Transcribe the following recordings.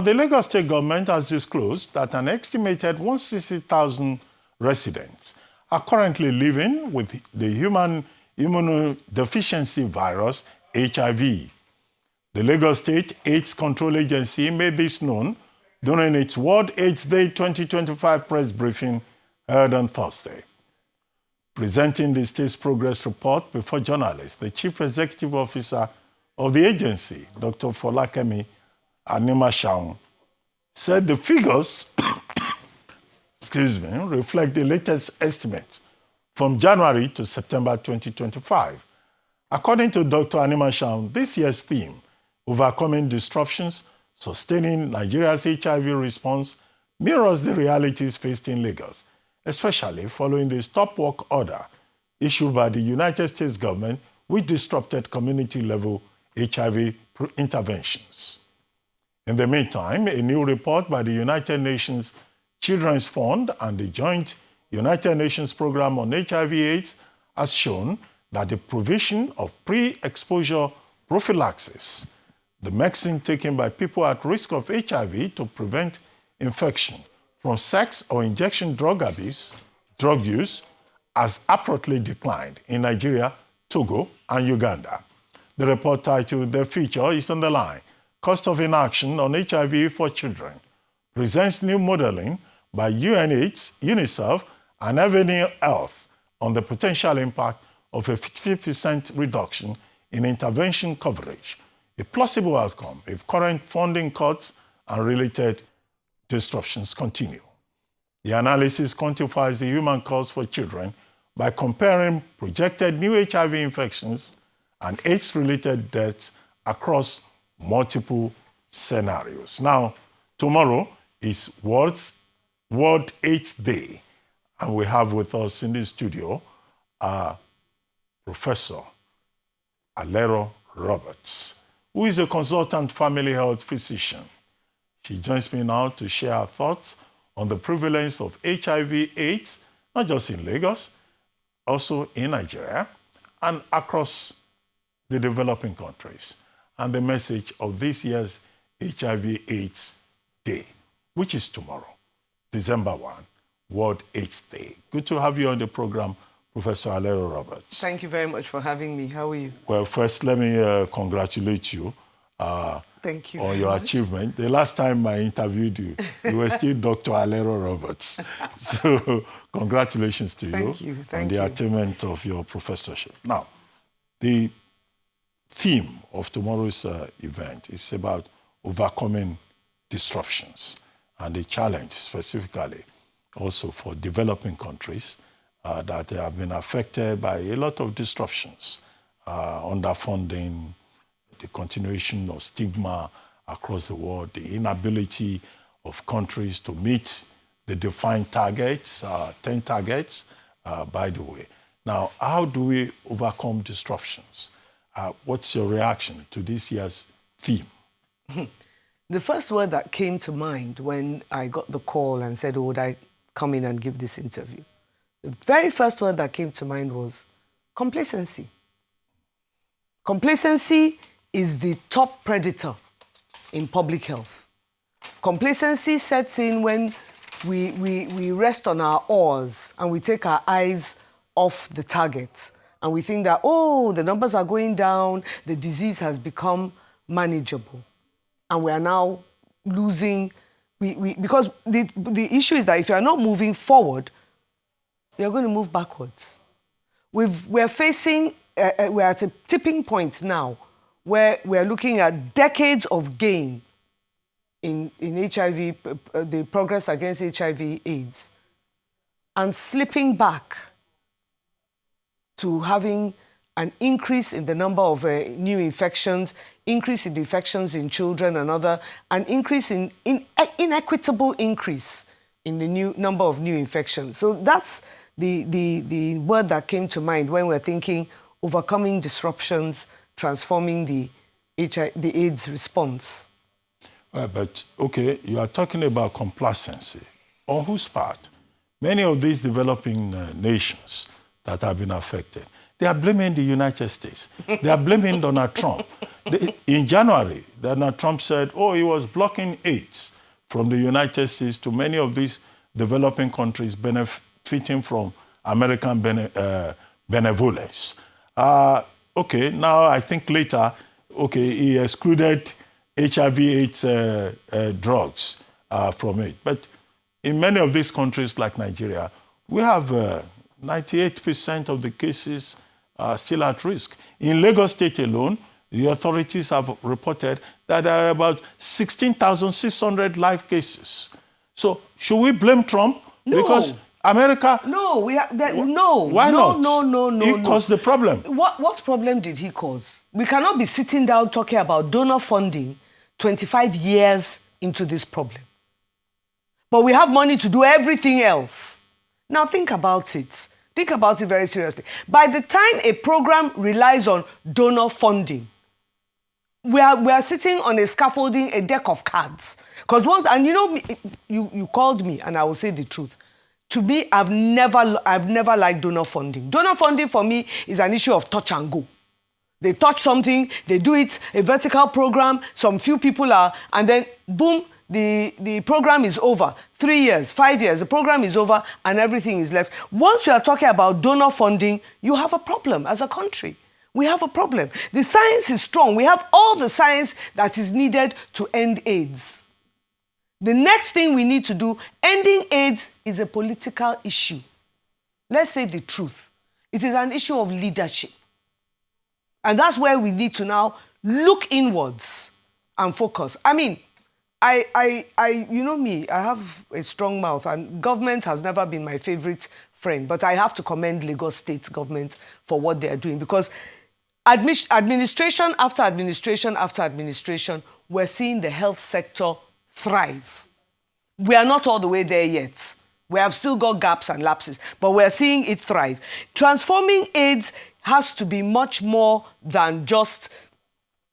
the Lagos State government has disclosed that an estimated 160,000 residents are currently living with the human immunodeficiency virus, HIV. The Lagos State AIDS Control Agency made this known during its World AIDS Day 2025 press briefing held on Thursday. Presenting the state's progress report before journalists, the Chief Executive Officer of the agency, Dr. Folakemi Animashaun, said the figures reflect the latest estimates from January to September 2025. According to Dr. Animashaun, this year's theme, Overcoming Disruptions, Sustaining Nigeria's HIV Response, mirrors the realities faced in Lagos, especially following the stop work order issued by the United States government, which disrupted community-level HIV interventions. In the meantime, a new report by the United Nations Children's Fund and the Joint United Nations Program on HIV/AIDS has shown that the provision of pre-exposure prophylaxis, the medicine taken by people at risk of HIV to prevent infection from sex or injection drug use, has abruptly declined in Nigeria, Togo, and Uganda. The report titled "The Future is on the Line: Cost of Inaction on HIV for Children" presents new modeling by UNAIDS, UNICEF, and Avenue Health on the potential impact of a 50% reduction in intervention coverage, a plausible outcome if current funding cuts and related disruptions continue. The analysis quantifies the human cost for children by comparing projected new HIV infections and AIDS-related deaths across multiple scenarios. Now, tomorrow is World AIDS Day, and we have with us in the studio Professor Alero Roberts, who is a consultant family health physician. She joins me now to share her thoughts on the prevalence of HIV/AIDS, not just in Lagos, also in Nigeria and across the developing countries, and the message of this year's HIV/AIDS Day, which is tomorrow, December 1, World AIDS Day. Good to have you on the program, Professor Alero Roberts. Thank you very much for having me. How are you? Well, first, let me congratulate you. Thank you on your achievement. The last time I interviewed you, you were still Dr. Alero Roberts. So congratulations to you on the attainment of your professorship. Now, the theme of tomorrow's event is about overcoming disruptions and the challenge specifically also for developing countries that have been affected by a lot of disruptions, underfunding, the continuation of stigma across the world, the inability of countries to meet the defined targets, 10 targets, by the way. Now, how do we overcome disruptions? What's your reaction to this year's theme? The first word that came to mind when I got the call and said, oh, would I come in and give this interview? The very first word that came to mind was complacency. Complacency is the top predator in public health. Complacency sets in when we rest on our oars and we take our eyes off the target and we think that, oh, the numbers are going down, the disease has become manageable. And we are now losing, because the issue is that if you are not moving forward, you're going to move backwards. We're at a tipping point now where we're looking at decades of gain in HIV, the progress against HIV/AIDS, and slipping back to having an increase in the number of new infections, increase in infections in children and an increase in inequitable increase in the new number of new infections. So that's the word that came to mind when we're thinking overcoming disruptions, transforming the AIDS response. But, okay, you are talking about complacency. On whose part? Many of these developing nations that have been affected, they are blaming the United States. They are blaming Donald Trump. In January, Donald Trump said, oh, he was blocking aid from the United States to many of these developing countries benefiting from American benevolence. Okay, now I think later, okay, he excluded HIV/AIDS drugs from it. But in many of these countries like Nigeria, we have 98% of the cases still at risk. In Lagos State alone, the authorities have reported that there are about 16,600 live cases. So should we blame Trump? No. Because America... No, no. Why not? No. He caused the problem. What problem did he cause? We cannot be sitting down talking about donor funding 25 years into this problem. But we have money to do everything else. Now think about it. Think about it very seriously. By the time a program relies on donor funding, we are sitting on a scaffolding, a deck of cards. Because once, and you know, you called me, and I will say the truth. To me, I've never liked donor funding. Donor funding for me is an issue of touch and go. They touch something, they do it, a vertical program, some few people are, and then boom, the program is over. 3 years, 5 years, the program is over and everything is left. Once you are talking about donor funding, you have a problem as a country. We have a problem. The science is strong. We have all the science that is needed to end AIDS. The next thing we need to do, ending AIDS is a political issue. Let's say the truth. It is an issue of leadership. And that's where we need to now look inwards and focus. I mean, you know me, I have a strong mouth, and government has never been my favorite friend, but I have to commend Lagos State government for what they are doing, because administration after administration after administration, we're seeing the health sector thrive. We are not all the way there yet. We have still got gaps and lapses, but we're seeing it thrive. Transforming AIDS has to be much more than just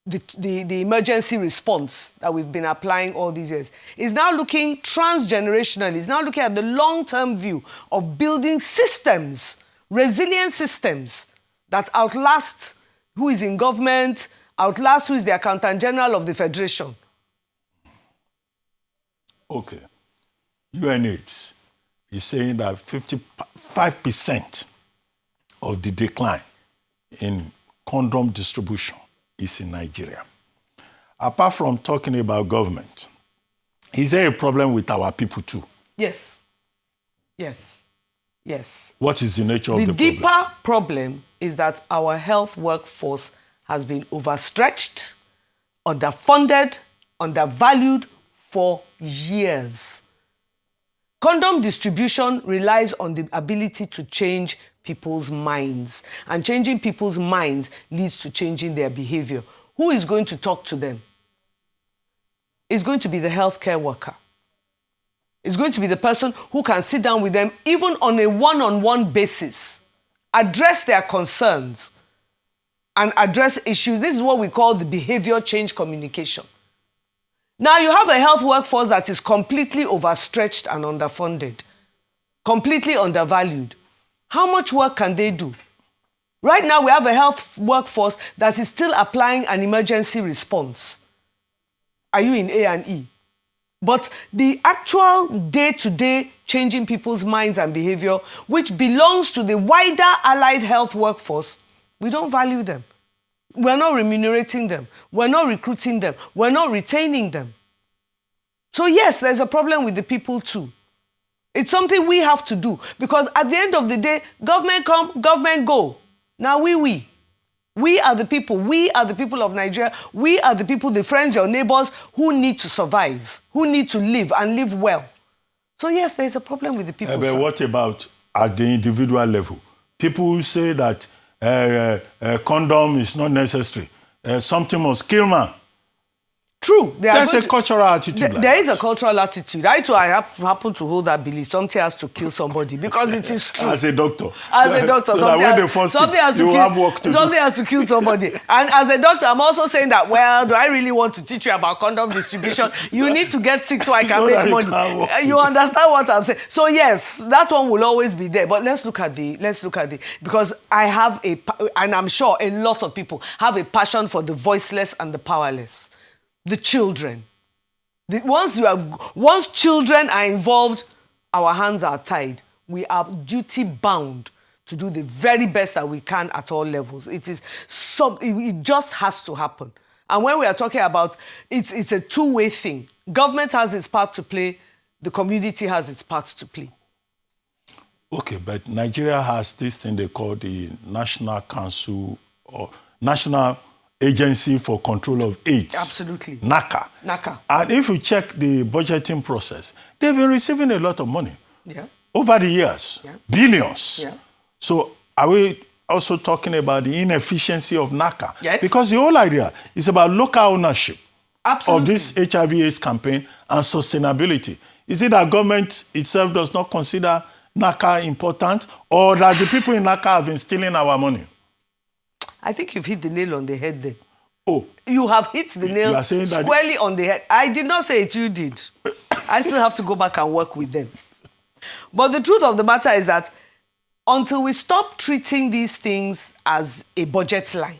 the emergency response that we've been applying all these years. It's now looking transgenerationally. It's now looking at the long-term view of building systems, resilient systems that outlast who is in government, outlast who is the Accountant General of the Federation. Okay. UNAIDS is saying that 55% of the decline in condom distribution is in Nigeria. Apart from talking about government, is there a problem with our people too? Yes. Yes. Yes. What is the nature of the problem? The deeper problem is that our health workforce has been overstretched, underfunded, undervalued for years. Condom distribution relies on the ability to change people's minds. And changing people's minds leads to changing their behavior. Who is going to talk to them? It's going to be the healthcare worker. It's going to be the person who can sit down with them, even on a one-on-one basis, address their concerns, and address issues. This is what we call the behavior change communication. Now you have a health workforce that is completely overstretched and underfunded, completely undervalued. How much work can they do? Right now we have a health workforce that is still applying an emergency response. Are you in A&E? But the actual day-to-day changing people's minds and behavior, which belongs to the wider allied health workforce, we don't value them. We're not remunerating them. We're not recruiting them. We're not retaining them. So yes, there's a problem with the people too. It's something we have to do, because at the end of the day, government come, government go. Now we are the people. We are the people of Nigeria. We are the people, the friends, your neighbors, who need to survive, who need to live and live well. So yes, there's a problem with the people. But what about at the individual level? People who say that condom is not necessary. Something must kill man. True. There's a cultural attitude. There is a cultural attitude. I too, I happen to hold that belief. Something has to kill somebody because it is true. As a doctor. So something has to kill somebody. And as a doctor, I'm also saying that, well, do I really want to teach you about condom distribution? You need to get sick so I can make money. You understand what I'm saying? So yes, that one will always be there. But let's look at the, because I have and I'm sure a lot of people have a passion for the voiceless and the powerless. The children. Once children are involved, our hands are tied. We are duty bound to do the very best that we can at all levels. It just has to happen. And when we are talking about it's a two-way thing. Government has its part to play, the community has its part to play. Okay, but Nigeria has this thing they call the National Council or National Agency for Control of AIDS. Absolutely. NACA. And if you check the budgeting process, they've been receiving a lot of money. Yeah. Over the years. Yeah. Billions. Yeah. So are we also talking about the inefficiency of NACA? Yes. Because the whole idea is about local ownership. Absolutely. Of this HIV/AIDS campaign and sustainability. Is it that government itself does not consider NACA important, or that the people in NACA have been stealing our money? I think you've hit the nail on the head there. Oh. You have hit the nail squarely on the head. I did not say it, you did. I still have to go back and work with them. But the truth of the matter is that until we stop treating these things as a budget line,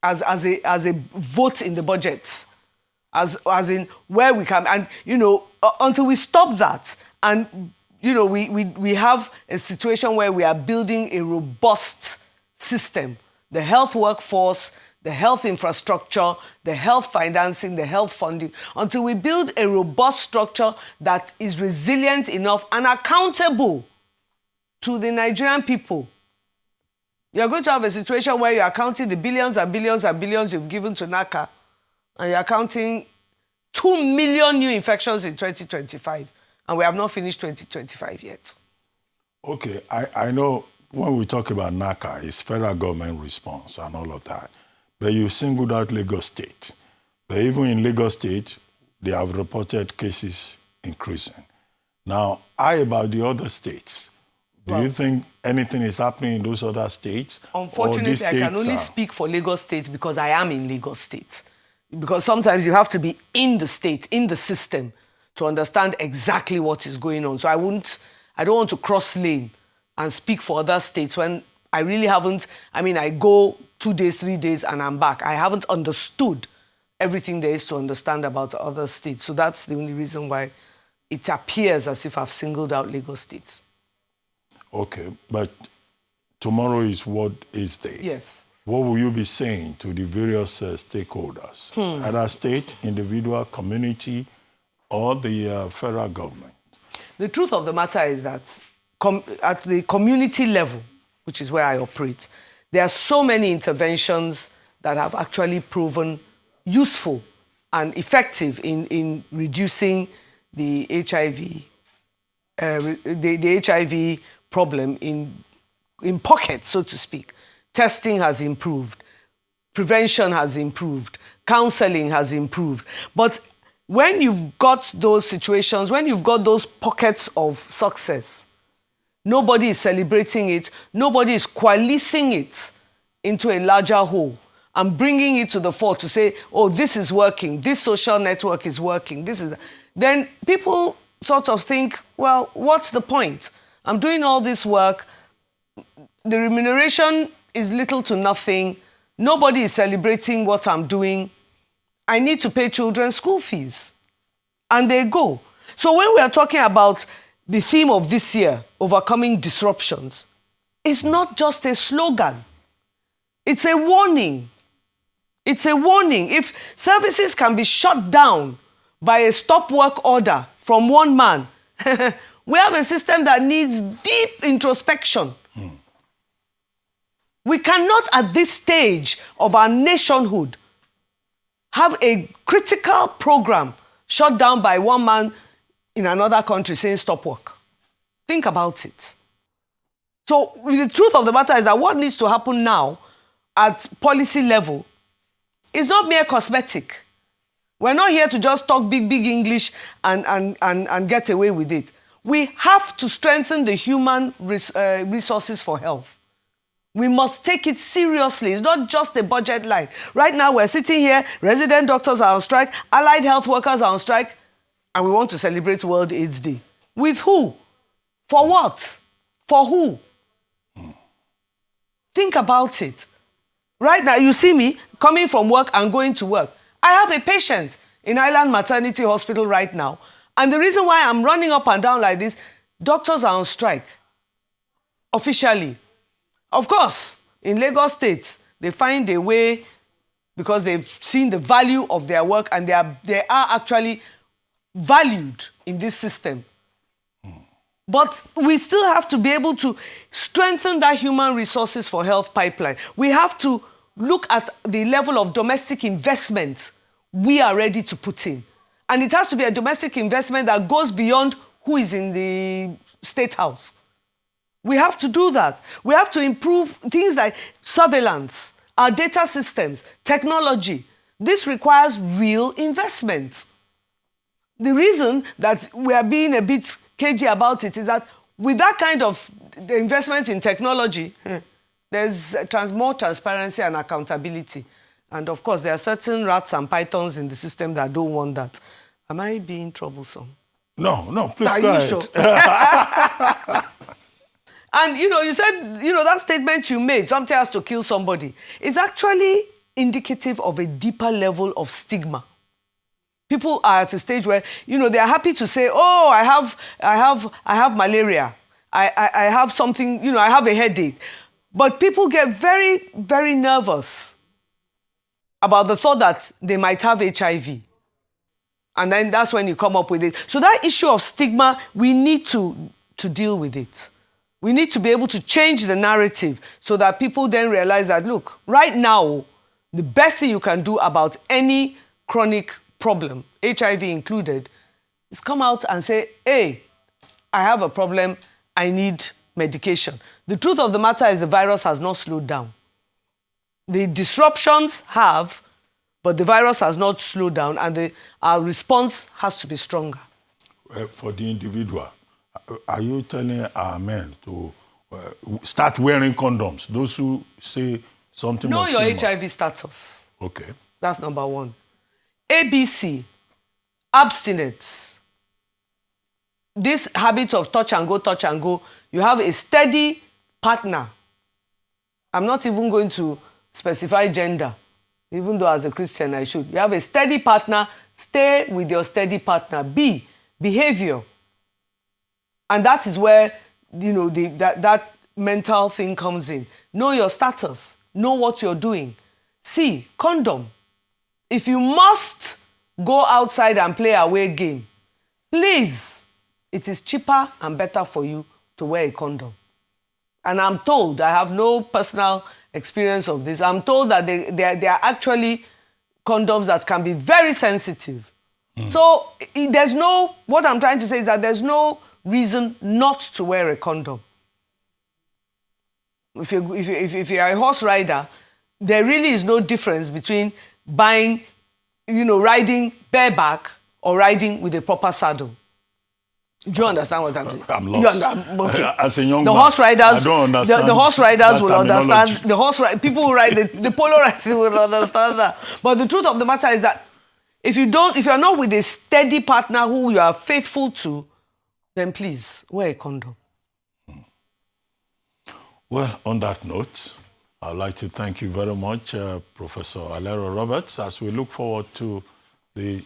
as a vote in the budget, as in where we can, and, until we stop that, and, we have a situation where we are building a robust system, the health workforce, the health infrastructure, the health financing, the health funding, until we build a robust structure that is resilient enough and accountable to the Nigerian people. You're going to have a situation where you're counting the billions and billions and billions you've given to NACA, and you're counting 2 million new infections in 2025, and we have not finished 2025 yet. Okay, I know when we talk about NACA, it's federal government response and all of that. But you singled out Lagos State. But even in Lagos State, they have reported cases increasing. Now, how about the other states? Do you think anything is happening in those other states? Unfortunately, I can only speak for Lagos State because I am in Lagos State. Because sometimes you have to be in the state, in the system, to understand exactly what is going on. So I don't want to cross lane and speak for other states when I really haven't. I go 2 days, 3 days, and I'm back. I haven't understood everything there is to understand about other states. So that's the only reason why it appears as if I've singled out Lagos State. Okay, but tomorrow is World AIDS Day. Yes. What will you be saying to the various stakeholders, either state, individual, community, or the federal government? The truth of the matter is that at the community level, which is where I operate, there are so many interventions that have actually proven useful and effective in reducing the HIV, the HIV problem in pockets, so to speak. Testing has improved, prevention has improved, counseling has improved. But when you've got those situations, when you've got those pockets of success, nobody is celebrating it, nobody is coalescing it into a larger whole and bringing it to the fore to say, oh, this is working, this social network is working, then people sort of think, well, what's the point? I'm doing all this work, the remuneration is little to nothing, nobody is celebrating what I'm doing, I need to pay children's school fees. And they go. So when we are talking about the theme of this year, overcoming disruptions, it's not just a slogan. It's a warning. It's a warning. If services can be shut down by a stop work order from one man, we have a system that needs deep introspection. We cannot, at this stage of our nationhood, have a critical program shut down by one man in another country saying stop work. Think about it. So the truth of the matter is that what needs to happen now at policy level It's not mere cosmetic. We're not here to just talk big English and get away with it. We have to strengthen the human resources for health. We must take it seriously. It's not just a budget line. Right now, we're sitting here, resident doctors are on strike, allied health workers are on strike, and we want to celebrate World AIDS Day. With who? For what? For who? Think about it. Right now, you see me coming from work and going to work. I have a patient in Island Maternity Hospital right now. And the reason why I'm running up and down like this, doctors are on strike, officially. Of course, in Lagos State, they find a way because they've seen the value of their work and they are actually valued in this system. But we still have to be able to strengthen that human resources for health pipeline. We have to look at the level of domestic investment we are ready to put in. And it has to be a domestic investment that goes beyond who is in the State House. We have to do that. We have to improve things like surveillance, our data systems, technology. This requires real investment. The reason that we are being a bit cagey about it is that with that kind of investment in technology, there's more transparency and accountability. And of course, there are certain rats and pythons in the system that don't want that. Am I being troublesome? No, please go ahead. Sure? And, you said, that statement you made, something has to kill somebody, is actually indicative of a deeper level of stigma. People are at a stage where, they are happy to say, oh, I have malaria. I have something, I have a headache. But people get very, very nervous about the thought that they might have HIV. And then that's when you come up with it. So that issue of stigma, we need to deal with it. We need to be able to change the narrative so that people then realize that, look, right now, the best thing you can do about any chronic problem, HIV included, is come out and say, hey, I have a problem, I need medication. The truth of the matter is the virus has not slowed down. The disruptions have, but the virus has not slowed down, and our response has to be stronger. For the individual, are you telling our men to start wearing condoms? Those who say something... Know your HIV status. Okay. That's number one. ABC, abstinence. This habit of touch and go, you have a steady partner. I'm not even going to specify gender, even though as a Christian I should. You have a steady partner, stay with your steady partner. B, behavior. And that is where, that mental thing comes in. Know your status. Know what you're doing. C, condom. If you must go outside and play away game, please, it is cheaper and better for you to wear a condom. And I'm told, I have no personal experience of this, I'm told that they are actually condoms that can be very sensitive. So what I'm trying to say is that there's no reason not to wear a condom. If you're a horse rider, there really is no difference between buying, riding bareback or riding with a proper saddle. Do you understand what I'm saying? I'm lost. Okay. As a young man, horse riders, I don't understand. The horse riders will terminology. understand. People who ride the polo riders will understand that. But the truth of the matter is that if you're not with a steady partner who you are faithful to, then please wear a condom. Well, on that note, I'd like to thank you very much, Professor Alero Roberts, as we look forward to the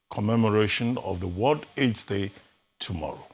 commemoration of the World AIDS Day tomorrow.